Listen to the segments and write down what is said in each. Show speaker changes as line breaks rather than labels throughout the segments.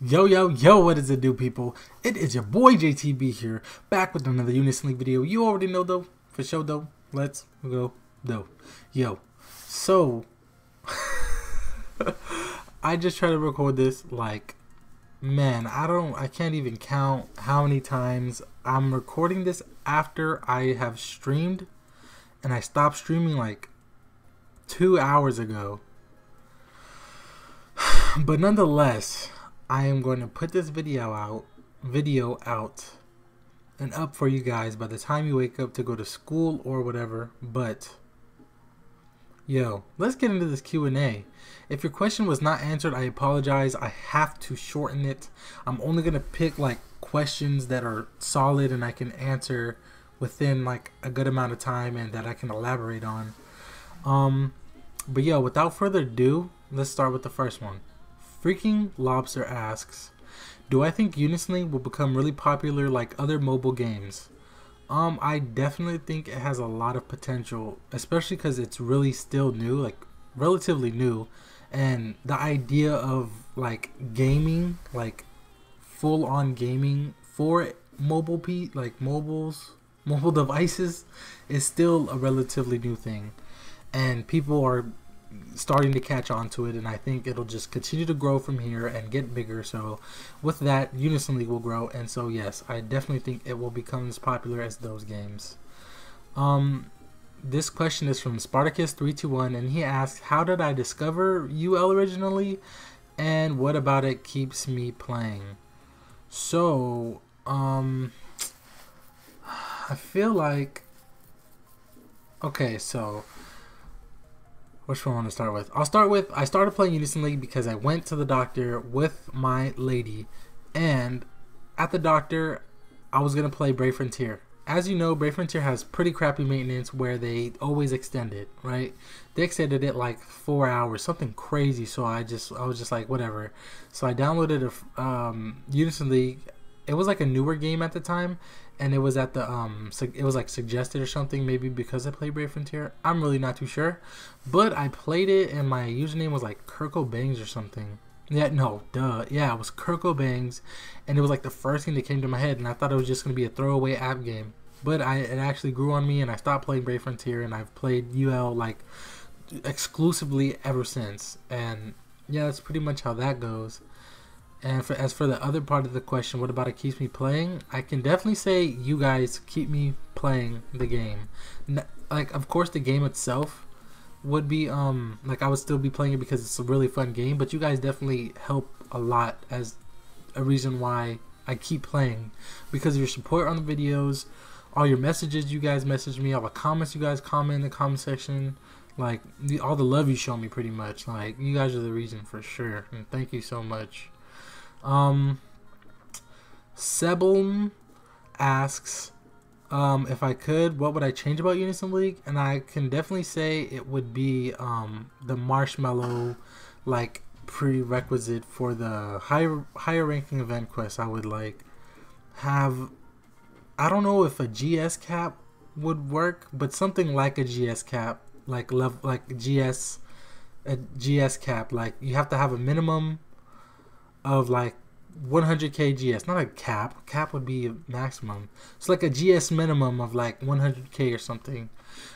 Yo, yo, yo, what does it do, people? It is your boy JTB here, back with another Unison League video. You already know, though, for sure, though. Let's go, though. Yo, so, I just tried to record this, like, man, I can't even count how many times I'm recording this after I have streamed, and I stopped streaming, like, 2 hours ago. But nonetheless, I am going to put this video out and up for you guys by the time you wake up to go to school or whatever. But yo, let's get into this Q&A. If your question was not answered, I apologize. I have to shorten it. I'm only going to pick like questions that are solid and I can answer within like a good amount of time and that I can elaborate on. But yo, without further ado, let's start with the first one. Freaking Lobster asks, do I think Unison League will become really popular like other mobile games? I definitely think it has a lot of potential, especially because it's really still new, like relatively new, and the idea of like gaming, like full-on gaming for mobile devices is still a relatively new thing, and people are starting to catch on to it, and I think it'll just continue to grow from here and get bigger. So with that, Unison League will grow, and so yes, I definitely think it will become as popular as those games. This question is from Spartacus321, and he asks, how did I discover UL originally, and what about it keeps me playing? So I feel like, okay, so which one I want to start with? I started playing Unison League because I went to the doctor with my lady, and at the doctor, I was going to play Brave Frontier. As you know, Brave Frontier has pretty crappy maintenance where they always extend it, right? They extended it like 4 hours, something crazy, so I was just like, whatever. So I downloaded Unison League. It was like a newer game at the time, and it was at the it was like suggested or something, maybe because I played Brave Frontier. I'm really not too sure, but I played it and my username was like Kirko Bangs or something. Yeah, no, duh, yeah, it was Kirko Bangs, and it was like the first thing that came to my head, and I thought it was just gonna be a throwaway app game, but it actually grew on me, and I stopped playing Brave Frontier, and I've played UL like exclusively ever since, and yeah, that's pretty much how that goes. And as for the other part of the question, what about it keeps me playing? I can definitely say you guys keep me playing the game. Like, of course, the game itself would be, like, I would still be playing it because it's a really fun game. But you guys definitely help a lot as a reason why I keep playing. Because of your support on the videos, all your messages you guys message me, all the comments you guys comment in the comment section. Like, all the love you show me pretty much. Like, you guys are the reason for sure. And thank you so much. Sebulm asks, if I could, what would I change about Unison League? And I can definitely say it would be the marshmallow like prerequisite for the higher ranking event quest. I would like have, I don't know if a GS cap would work, but something like a GS cap, like a GS cap, like you have to have a minimum of like 100k GS, not a cap would be a maximum. It's like a GS minimum of like 100k or something.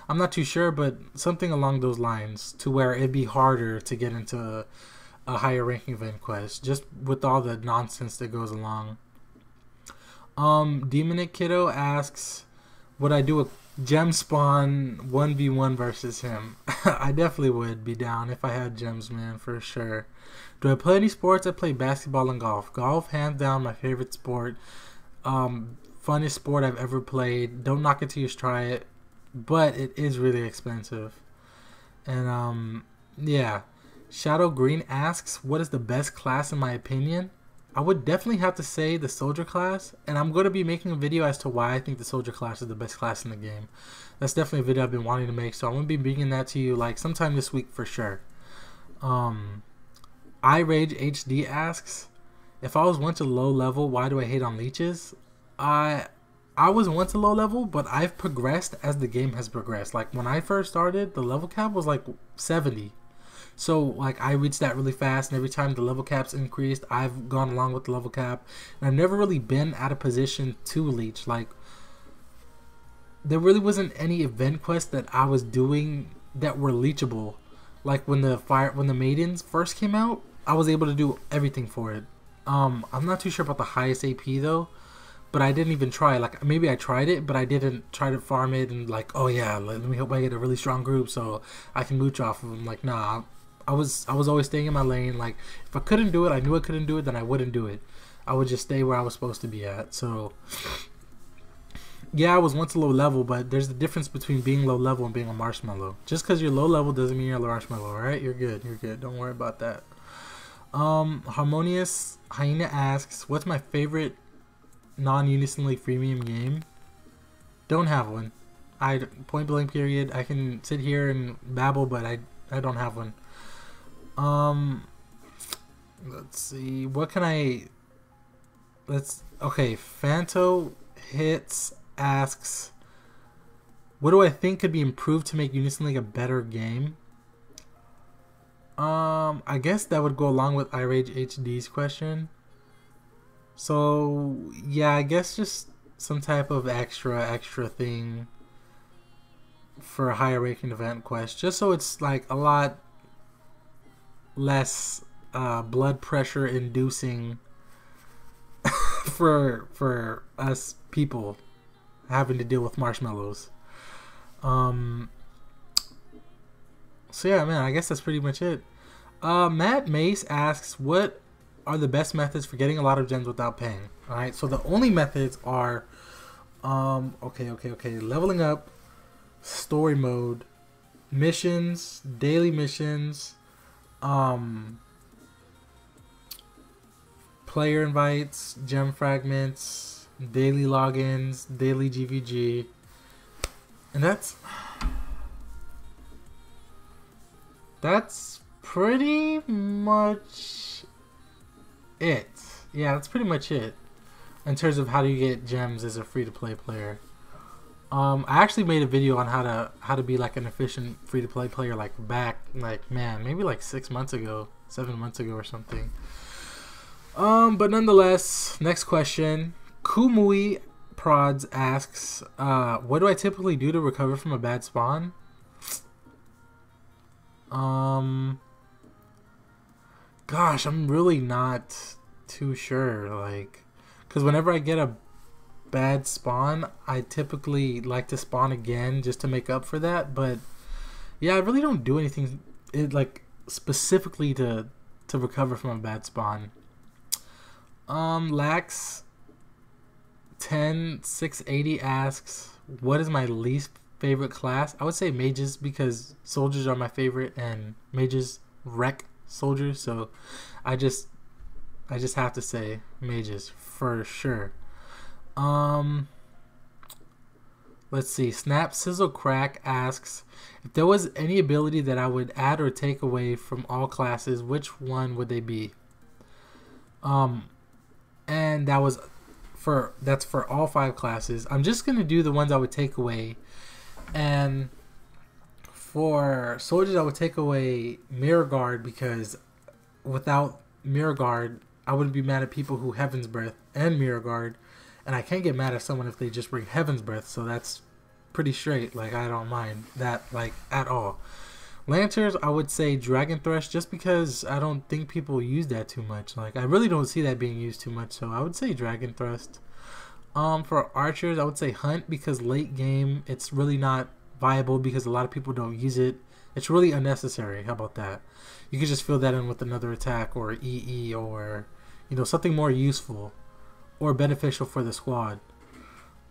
I'm not too sure, but something along those lines, to where it'd be harder to get into a higher ranking event quest, just with all the nonsense that goes along. Demonic Kiddo asks, would I do a gem spawn 1v1 versus him? I definitely would be down if I had gems, man, for sure. Do I play any sports? I play basketball and golf. Golf, hands down, my favorite sport. Funnest sport I've ever played. Don't knock it till you try it, but it is really expensive. And yeah. Shadow Green asks, what is the best class in my opinion? I would definitely have to say the soldier class, and I'm going to be making a video as to why I think the soldier class is the best class in the game. That's definitely a video I've been wanting to make, so I'm going to be bringing that to you like sometime this week for sure. iRage HD asks, if I was once a low level, why do I hate on leeches? I was once a low level, but I've progressed as the game has progressed. Like when I first started, the level cap was like 70. So like I reached that really fast, and every time the level caps increased, I've gone along with the level cap, and I've never really been at a position to leech. Like there really wasn't any event quests that I was doing that were leechable. Like when the maidens first came out, I was able to do everything for it. I'm not too sure about the highest AP though, but I didn't even try. Like maybe I tried it, but I didn't try to farm it and like, oh yeah, let me hope I get a really strong group so I can mooch off of them. Like nah, I was always staying in my lane. Like if I couldn't do it, I knew I couldn't do it, then I wouldn't do it. I would just stay where I was supposed to be at. So yeah, I was once a low level, but there's the difference between being low level and being a marshmallow. Just because you're low level doesn't mean you're a marshmallow, alright? You're good. You're good. Don't worry about that. Harmonious Hyena asks, what's my favorite non-Unison League freemium game? Don't have one. Point blank period. I can sit here and babble, but I don't have one. Let's see. What can I... Okay, Fanto Hits asks, what do I think could be improved to make Unison League a better game? I guess that would go along with iRage HD's question. So yeah, I guess just some type of extra thing for a higher ranking event quest, just so it's like a lot less blood pressure inducing for us people having to deal with marshmallows. So yeah, man, I guess that's pretty much it. Matt Mace asks, what are the best methods for getting a lot of gems without paying? Alright, so the only methods are okay, leveling up, story mode, missions, daily missions, player invites, gem fragments, daily logins, daily GVG, and that's pretty much it. Yeah, that's pretty much it in terms of how do you get gems as a free-to-play player. I actually made a video on how to be like an efficient free-to-play player maybe like 7 months ago or something. But nonetheless, next question. Kumui Prods asks, what do I typically do to recover from a bad spawn? Gosh, I'm really not too sure. Like, because whenever I get a bad spawn, I typically like to spawn again just to make up for that. But yeah, I really don't do anything like specifically to recover from a bad spawn. Lax 10680 asks, what is my least favorite class? I would say mages, because soldiers are my favorite and mages wreck soldiers, so I just have to say mages for sure. Let's see. Snap Sizzle Crack asks, if there was any ability that I would add or take away from all classes, which one would they be? And that's for all 5 classes. I'm just gonna do the ones I would take away, and for soldiers I would take away Mirror Guard, because without Mirror Guard I wouldn't be mad at people who Heaven's Breath and Mirror Guard, and I can't get mad at someone if they just bring Heaven's Breath, so that's pretty straight. Like, I don't mind that, like, at all. Lancers, I would say Dragon Thresh, just because I don't think people use that too much. Like, I really don't see that being used too much, so I would say Dragon Thrust. For Archers, I would say Hunt, because late game, it's really not viable because a lot of people don't use it. It's really unnecessary. How about that? You could just fill that in with another attack or EE or, you know, something more useful or beneficial for the squad.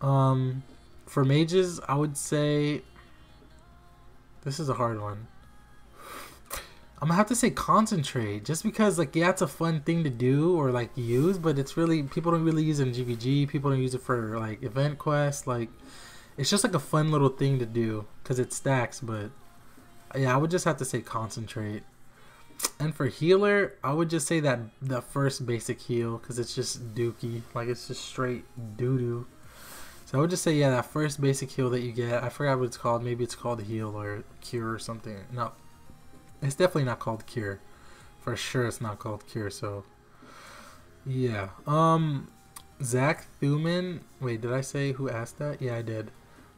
For mages, I would say, this is a hard one. I'm gonna have to say Concentrate, just because, like, yeah, it's a fun thing to do or like use, but it's really, people don't really use it in GVG. People don't use it for like event quests. Like, it's just like a fun little thing to do because it stacks. But yeah, I would just have to say Concentrate. And for healer, I would just say that the first basic heal, because it's just dookie, like it's just straight doo-doo. So I would just say, yeah, that first basic heal that you get. I forgot what it's called. Maybe it's called heal or cure or something. No, It's definitely not called Cure. For sure it's not called Cure, so yeah. Zach Thuman. Wait, did I say who asked that? Yeah, I did.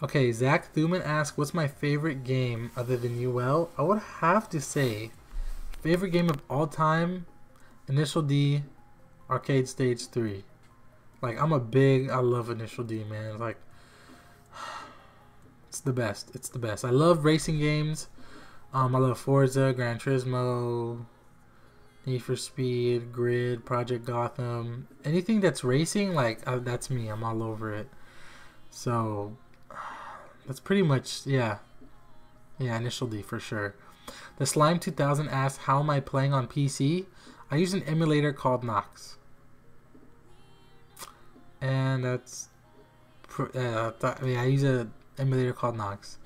Okay, Zach Thuman asked, what's my favorite game other than UL? I would have to say, favorite game of all time, Initial D, Arcade Stage 3. Like, I love Initial D, man. Like, it's the best. It's the best. I love racing games. I love Forza, Gran Turismo, Need for Speed, Grid, Project Gotham. Anything that's racing, like, that's me. I'm all over it. So, that's pretty much, yeah. Yeah, Initial D for sure. The Slime 2000 asks, how am I playing on PC? I use an emulator called Nox. And that's, I use an emulator called Nox.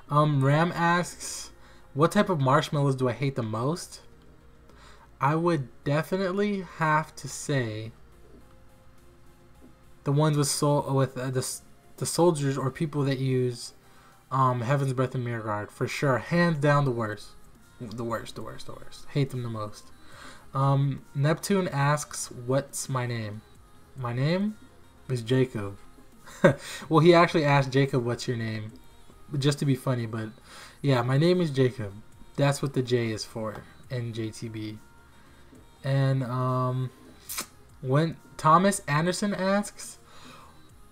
Ram asks, what type of marshmallows do I hate the most? I would definitely have to say the ones with the soldiers or people that use Heaven's Breath and Mirror Guard, for sure. Hands down the worst. The worst. Hate them the most. Neptune asks, what's my name? My name is Jacob. Well, he actually asked Jacob, what's your name? Just to be funny, but yeah, my name is Jacob. That's what the J is for in JTB. And when Thomas Anderson asks,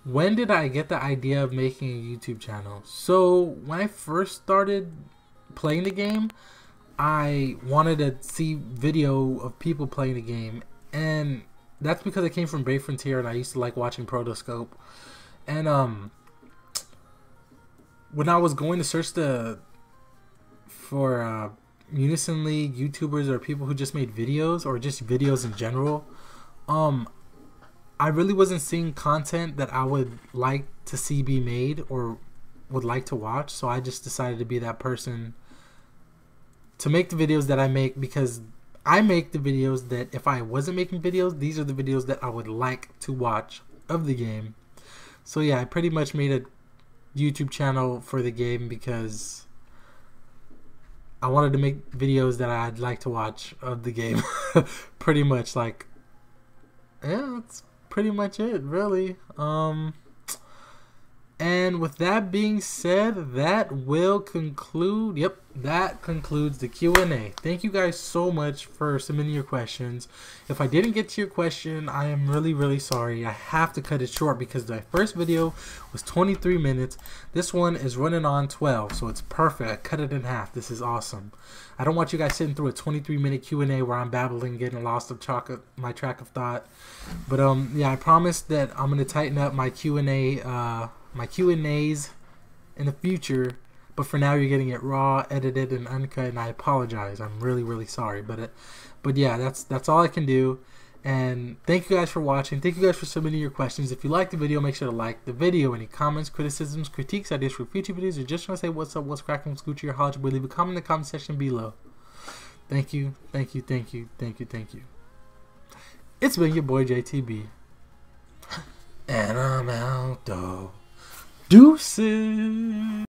when did I get the idea of making a YouTube channel? So when I first started playing the game, I wanted to see video of people playing the game, and that's because I came from Brave Frontier and I used to like watching Protoscope. And when I was going to search for Unison League YouTubers or people who just made videos or just videos in general, I really wasn't seeing content that I would like to see be made or would like to watch. So I just decided to be that person to make the videos that I make, because I make the videos that if I wasn't making videos, these are the videos that I would like to watch of the game. So yeah, I pretty much made a YouTube channel for the game because I wanted to make videos that I'd like to watch of the game. Pretty much, like, yeah, that's pretty much it, really. And with that being said, that will conclude, that concludes the Q&A. Thank you guys so much for submitting your questions. If I didn't get to your question, I am really, really sorry. I have to cut it short because my first video was 23 minutes. This one is running on 12, so it's perfect. I cut it in half. This is awesome. I don't want you guys sitting through a 23-minute Q&A where I'm babbling, getting lost of my track of thought. But yeah, I promise that I'm going to tighten up my Q&As in the future, but for now you're getting it raw, edited, and uncut, and I apologize. I'm really, really sorry, but yeah, that's all I can do. And thank you guys for watching. Thank you guys for submitting your questions. If you liked the video, make sure to like the video. Any comments, criticisms, critiques, ideas for future videos, or just want to say what's up, what's cracking with Gucci or Holla, leave a comment in the comment section below. Thank you. It's been your boy JTB, and I'm out though. Deuces.